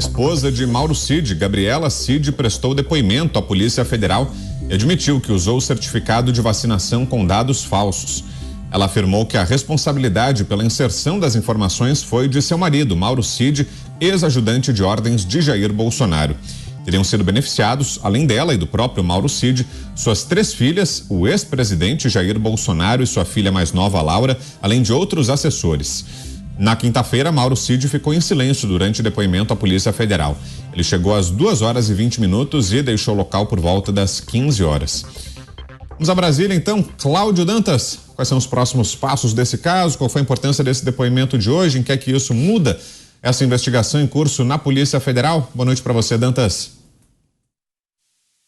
esposa de Mauro Cid, Gabriela Cid, prestou depoimento à Polícia Federal e admitiu que usou o certificado de vacinação com dados falsos. Ela afirmou que a responsabilidade pela inserção das informações foi de seu marido, Mauro Cid, ex-ajudante de ordens de Jair Bolsonaro. Teriam sido beneficiados, além dela e do próprio Mauro Cid, suas 3 filhas, o ex-presidente Jair Bolsonaro e sua filha mais nova, Laura, além de outros assessores. Na quinta-feira, Mauro Cid ficou em silêncio durante o depoimento à Polícia Federal. Ele chegou às 2h20 e deixou o local por volta das 15 horas. Vamos a Brasília, então. Cláudio Dantas, quais são os próximos passos desse caso? Qual foi a importância desse depoimento de hoje? Em que é que isso muda essa investigação em curso na Polícia Federal? Boa noite para você, Dantas.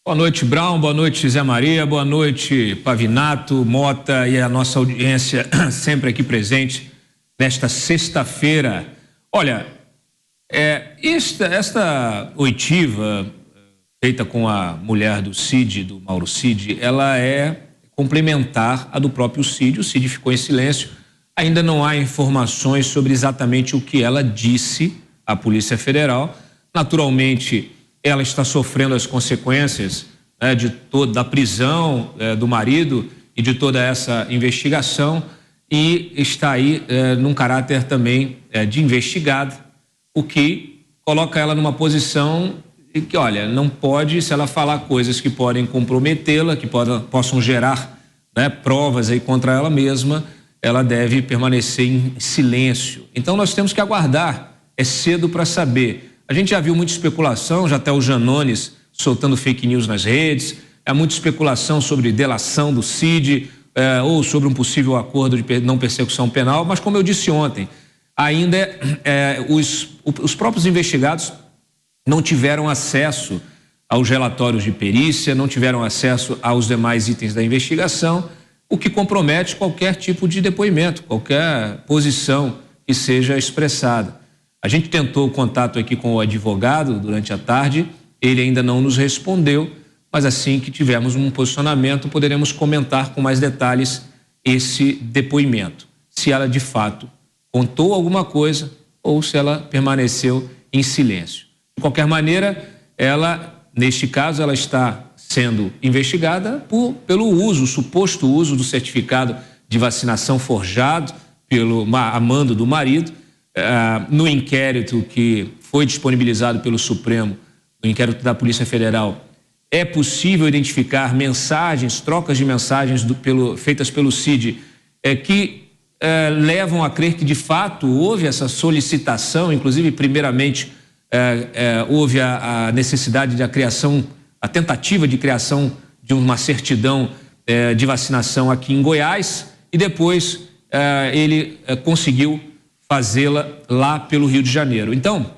Boa noite, Brown. Boa noite, Zé Maria. Boa noite, Pavinato, Mota e a nossa audiência sempre aqui presente nesta sexta-feira. Olha, esta oitiva feita com a mulher do Cid, do Mauro Cid, ela é complementar à do próprio Cid. O Cid ficou em silêncio. Ainda não há informações sobre exatamente o que ela disse à Polícia Federal. Naturalmente, ela está sofrendo as consequências da prisão do marido e de toda essa investigação e está aí num caráter também de investigada, o que coloca ela numa posição que, olha, não pode, se ela falar coisas que podem comprometê-la, que possam gerar provas aí contra ela mesma, ela deve permanecer em silêncio. Então nós temos que aguardar, é cedo para saber. A gente já viu muita especulação, já até o Janones soltando fake news nas redes, muita especulação sobre delação do Cid, ou sobre um possível acordo de não persecução penal, mas como eu disse ontem, ainda os próprios investigados não tiveram acesso aos relatórios de perícia, não tiveram acesso aos demais itens da investigação, o que compromete qualquer tipo de depoimento, qualquer posição que seja expressada. A gente tentou o contato aqui com o advogado durante a tarde, ele ainda não nos respondeu, mas assim que tivermos um posicionamento, poderemos comentar com mais detalhes esse depoimento. Se ela de fato contou alguma coisa ou se ela permaneceu em silêncio. De qualquer maneira, neste caso, ela está sendo investigada pelo suposto uso do certificado de vacinação forjado a mando do marido, no inquérito que foi disponibilizado pelo Supremo, no inquérito da Polícia Federal, é possível identificar mensagens, trocas de mensagens feitas pelo Cid, que levam a crer que de fato houve essa solicitação, inclusive primeiramente houve a necessidade a tentativa de criação de uma certidão de vacinação aqui em Goiás e depois ele conseguiu fazê-la lá pelo Rio de Janeiro. Então,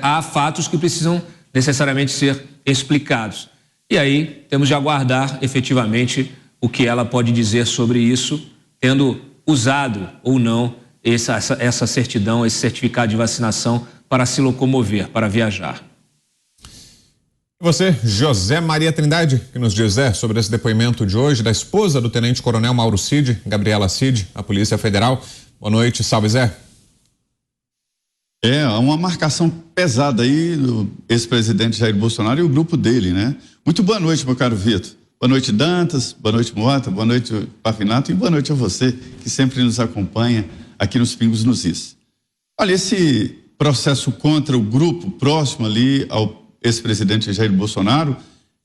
há fatos que precisam necessariamente ser explicados. E aí temos de aguardar efetivamente o que ela pode dizer sobre isso, tendo usado ou não essa certidão, esse certificado de vacinação para se locomover, para viajar. E você, José Maria Trindade, que nos diz sobre esse depoimento de hoje da esposa do tenente-coronel Mauro Cid, Gabriela Cid, a Polícia Federal. Boa noite, salve Zé. Uma marcação pesada aí do ex-presidente Jair Bolsonaro e o grupo dele, né? Muito boa noite, meu caro Vitor. Boa noite, Dantas, boa noite, Mota, boa noite, Pavinato, e boa noite a você, que sempre nos acompanha aqui nos Pingos nos Is. Olha, esse processo contra o grupo próximo ali ao ex-presidente Jair Bolsonaro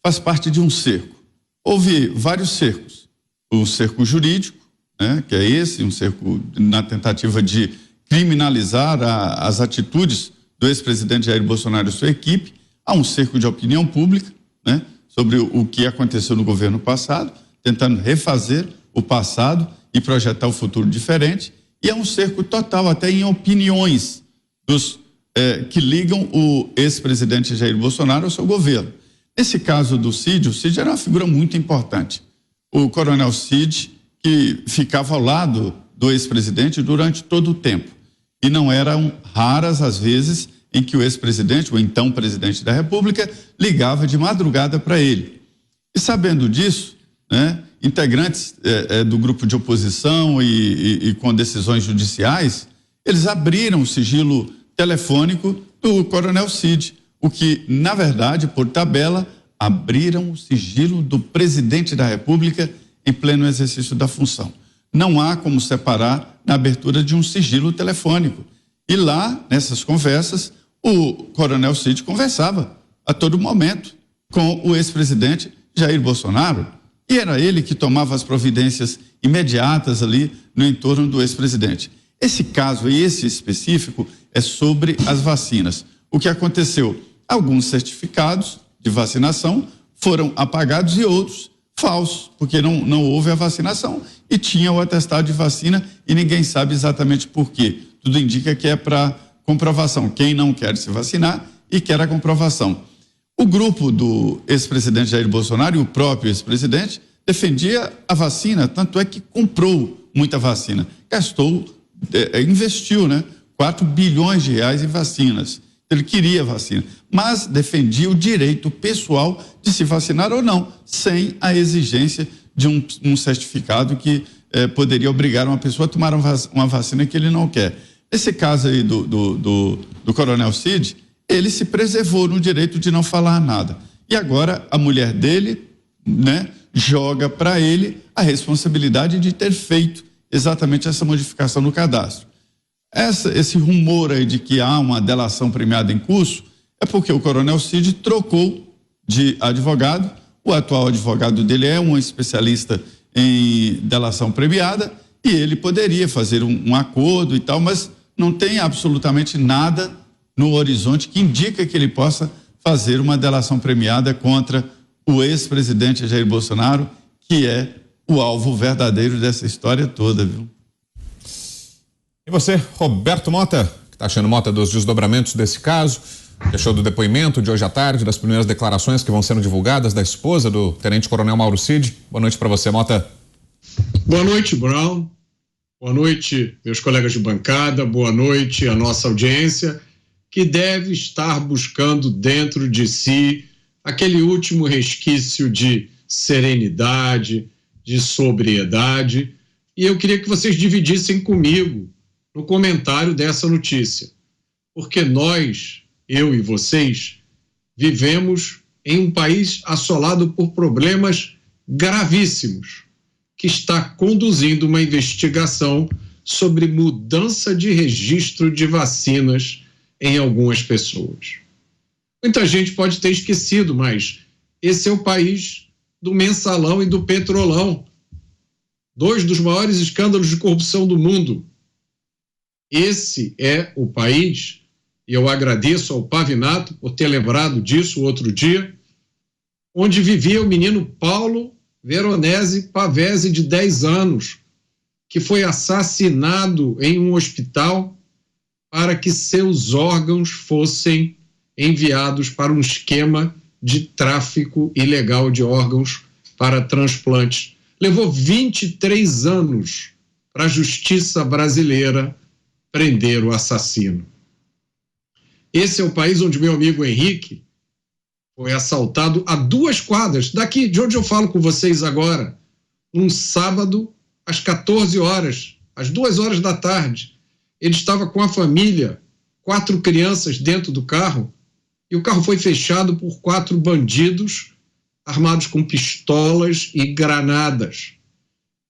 faz parte de um cerco. Houve vários cercos. O cerco jurídico, né, que é um cerco na tentativa de criminalizar as atitudes do ex-presidente Jair Bolsonaro e sua equipe. Há um cerco de opinião pública, né, sobre o que aconteceu no governo passado, tentando refazer o passado e projetar o futuro diferente. E é um cerco total até em opiniões que ligam o ex-presidente Jair Bolsonaro ao seu governo. Nesse caso do Cid, o Cid era uma figura muito importante. O coronel Cid, que ficava ao lado do ex-presidente durante todo o tempo. E não eram raras as vezes em que o ex-presidente, o então presidente da República, ligava de madrugada para ele. E sabendo disso, né, integrantes do grupo de oposição e com decisões judiciais, eles abriram o sigilo telefônico do Coronel Cid, o que, na verdade, por tabela, abriram o sigilo do presidente da República em pleno exercício da função. Não há como separar na abertura de um sigilo telefônico. E lá, nessas conversas, o Coronel Cid conversava a todo momento com o ex-presidente Jair Bolsonaro, e era ele que tomava as providências imediatas ali no entorno do ex-presidente. Esse caso aí, esse específico, é sobre as vacinas. O que aconteceu? Alguns certificados de vacinação foram apagados e outros falsos, porque não houve a vacinação e tinha o atestado de vacina e ninguém sabe exatamente por quê. Tudo indica que é para comprovação. Quem não quer se vacinar e quer a comprovação. O grupo do ex-presidente Jair Bolsonaro e o próprio ex-presidente defendia a vacina, tanto é que comprou muita vacina. Investiu, 4 bilhões de reais em vacinas. Ele queria vacina, mas defendia o direito pessoal de se vacinar ou não, sem a exigência de um certificado que poderia obrigar uma pessoa a tomar uma vacina que ele não quer. Esse caso aí do Coronel Cid, ele se preservou no direito de não falar nada. E agora a mulher dele, joga para ele a responsabilidade de ter feito exatamente essa modificação no cadastro. Esse rumor aí de que há uma delação premiada em curso é porque o Coronel Cid trocou de advogado. O atual advogado dele é um especialista em delação premiada e ele poderia fazer um acordo e tal, mas não tem absolutamente nada no horizonte que indica que ele possa fazer uma delação premiada contra o ex-presidente Jair Bolsonaro, que é o alvo verdadeiro dessa história toda, viu? E você, Roberto Mota, que está achando, Mota, dos desdobramentos desse caso? Deixou do depoimento de hoje à tarde, das primeiras declarações que vão sendo divulgadas da esposa do tenente-coronel Mauro Cid. Boa noite para você, Mota. Boa noite, Brown. Boa noite, meus colegas de bancada. Boa noite à nossa audiência, que deve estar buscando dentro de si aquele último resquício de serenidade, de sobriedade. E eu queria que vocês dividissem comigo no comentário dessa notícia, porque nós, eu e vocês, vivemos em um país assolado por problemas gravíssimos, que está conduzindo uma investigação sobre mudança de registro de vacinas em algumas pessoas. Muita gente pode ter esquecido, mas esse é o país do mensalão e do petrolão, 2 dos maiores escândalos de corrupção do mundo. Esse é o país, e eu agradeço ao Pavinato por ter lembrado disso outro dia, onde vivia o menino Paulo Veronese Pavese, de 10 anos, que foi assassinado em um hospital para que seus órgãos fossem enviados para um esquema de tráfico ilegal de órgãos para transplantes. Levou 23 anos para a justiça brasileira prender o assassino. Esse é o país onde meu amigo Henrique foi assaltado a 2 quadras daqui, de onde eu falo com vocês agora, um sábado às 14 horas, às 2 horas da tarde. Ele estava com a família, 4 crianças dentro do carro, e o carro foi fechado por 4 bandidos armados com pistolas e granadas,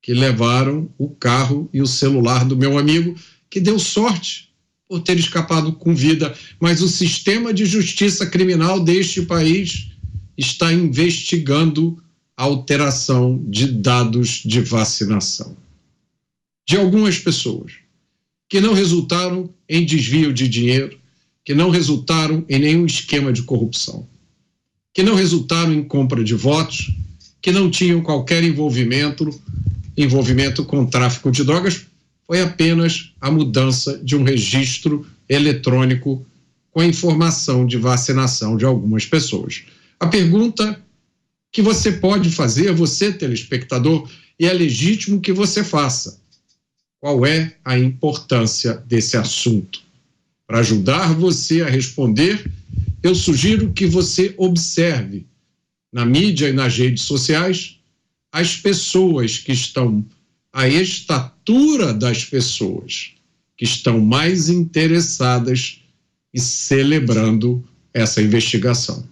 que levaram o carro e o celular do meu amigo, que deu sorte por ter escapado com vida, mas o sistema de justiça criminal deste país está investigando a alteração de dados de vacinação de algumas pessoas, que não resultaram em desvio de dinheiro, que não resultaram em nenhum esquema de corrupção, que não resultaram em compra de votos, que não tinham qualquer envolvimento com tráfico de drogas. Foi apenas a mudança de um registro eletrônico com a informação de vacinação de algumas pessoas. A pergunta que você pode fazer, você telespectador, e é legítimo que você faça: qual é a importância desse assunto? Para ajudar você a responder, eu sugiro que você observe na mídia e nas redes sociais as pessoas que estão, a estatura das pessoas que estão mais interessadas e celebrando essa investigação.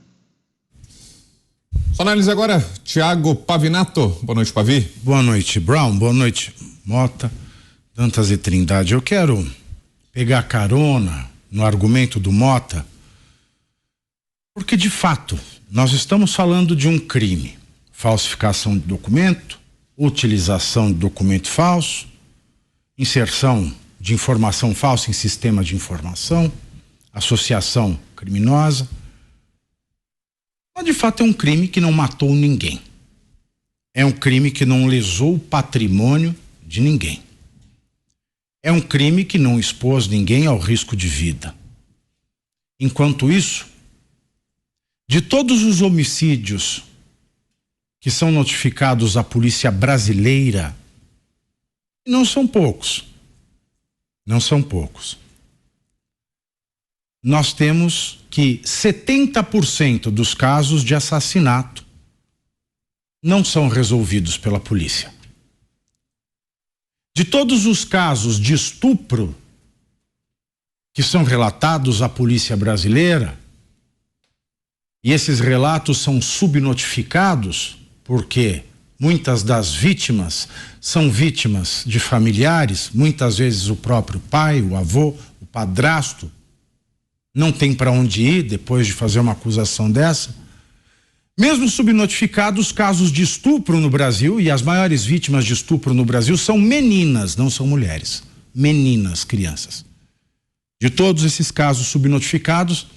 Só análise agora, Tiago Pavinato. Boa noite, Pavi. Boa noite, Brown. Boa noite, Mota, Dantas e Trindade. Eu quero pegar carona no argumento do Mota, porque de fato nós estamos falando de um crime: falsificação de documento, utilização de documento falso, inserção de informação falsa em sistema de informação, associação criminosa. Mas de fato é um crime que não matou ninguém. É um crime que não lesou o patrimônio de ninguém. É um crime que não expôs ninguém ao risco de vida. Enquanto isso, de todos os homicídios que são notificados à polícia brasileira, não são poucos, nós temos que 70% dos casos de assassinato não são resolvidos pela polícia. De todos os casos de estupro que são relatados à polícia brasileira, e esses relatos são subnotificados porque muitas das vítimas são vítimas de familiares, muitas vezes o próprio pai, o avô, o padrasto não tem para onde ir depois de fazer uma acusação dessa. Mesmo subnotificados, os casos de estupro no Brasil, e as maiores vítimas de estupro no Brasil são meninas, não são mulheres. Meninas, crianças. De todos esses casos subnotificados,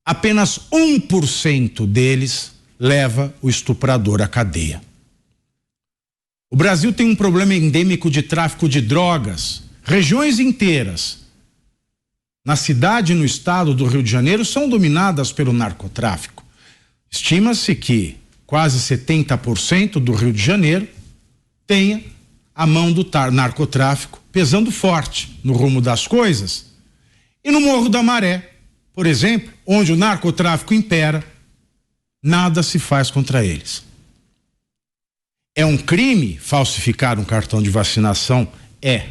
apenas 1% deles leva o estuprador à cadeia. O Brasil tem um problema endêmico de tráfico de drogas. Regiões inteiras, na cidade e no estado do Rio de Janeiro, são dominadas pelo narcotráfico. Estima-se que quase 70% do Rio de Janeiro tenha a mão do narcotráfico pesando forte no rumo das coisas. E no Morro da Maré, por exemplo, onde o narcotráfico impera, nada se faz contra eles. É um crime falsificar um cartão de vacinação? É.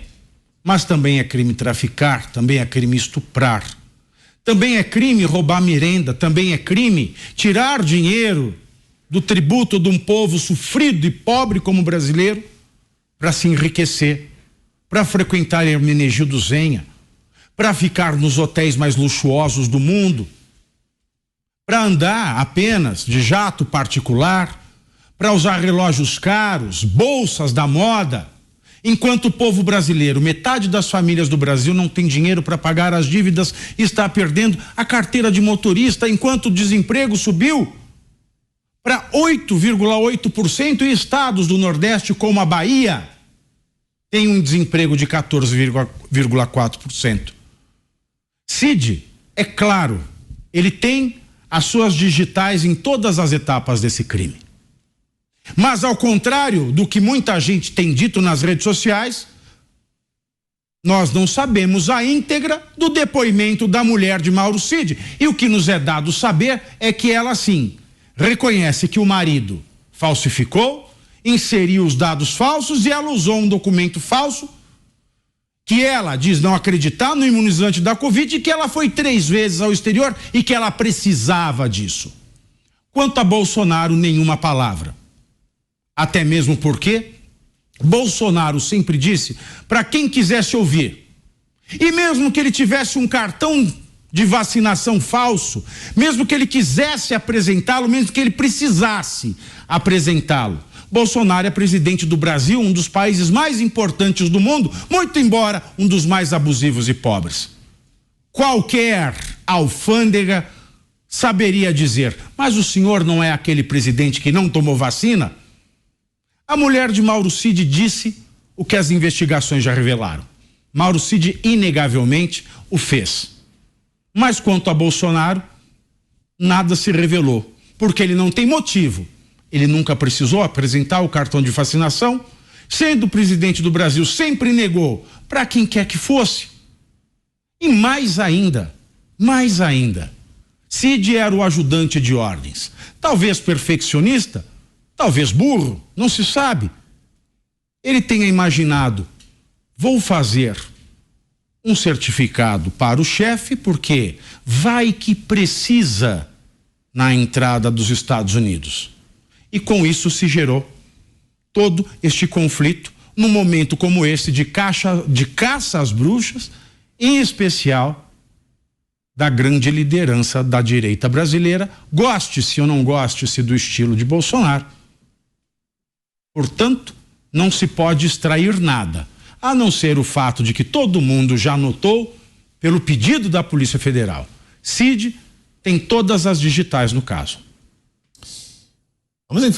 Mas também é crime traficar, também é crime estuprar. Também é crime roubar merenda, também é crime tirar dinheiro do tributo de um povo sofrido e pobre como o brasileiro para se enriquecer, para frequentar Hermenegildo Zenha, para ficar nos hotéis mais luxuosos do mundo, para andar apenas de jato particular, para usar relógios caros, bolsas da moda, enquanto o povo brasileiro, metade das famílias do Brasil não tem dinheiro para pagar as dívidas e está perdendo a carteira de motorista, enquanto o desemprego subiu para 8,8% e estados do Nordeste como a Bahia tem um desemprego de 14,4%. Cid, é claro, ele tem as suas digitais em todas as etapas desse crime. Mas ao contrário do que muita gente tem dito nas redes sociais, nós não sabemos a íntegra do depoimento da mulher de Mauro Cid. E o que nos é dado saber é que ela, sim, reconhece que o marido falsificou, inseriu os dados falsos e ela usou um documento falso, que ela diz não acreditar no imunizante da Covid e que ela foi 3 vezes ao exterior e que ela precisava disso. Quanto a Bolsonaro, nenhuma palavra. Até mesmo porque Bolsonaro sempre disse para quem quisesse ouvir, e mesmo que ele tivesse um cartão de vacinação falso, mesmo que ele quisesse apresentá-lo, mesmo que ele precisasse apresentá-lo, Bolsonaro é presidente do Brasil, um dos países mais importantes do mundo, muito embora um dos mais abusivos e pobres. Qualquer alfândega saberia dizer, mas o senhor não é aquele presidente que não tomou vacina? A mulher de Mauro Cid disse o que as investigações já revelaram. Mauro Cid inegavelmente o fez. Mas quanto a Bolsonaro, nada se revelou, porque ele não tem motivo. Ele nunca precisou apresentar o cartão de vacinação, sendo presidente do Brasil, sempre negou para quem quer que fosse. E mais ainda, Cid era o ajudante de ordens, talvez perfeccionista, talvez burro, não se sabe. Ele tenha imaginado, vou fazer um certificado para o chefe, porque vai que precisa na entrada dos Estados Unidos. E com isso se gerou todo este conflito num momento como esse de caça às bruxas, em especial da grande liderança da direita brasileira, goste-se ou não goste-se do estilo de Bolsonaro. Portanto, não se pode extrair nada, a não ser o fato de que todo mundo já notou, pelo pedido da Polícia Federal, Cid tem todas as digitais no caso. Vamos em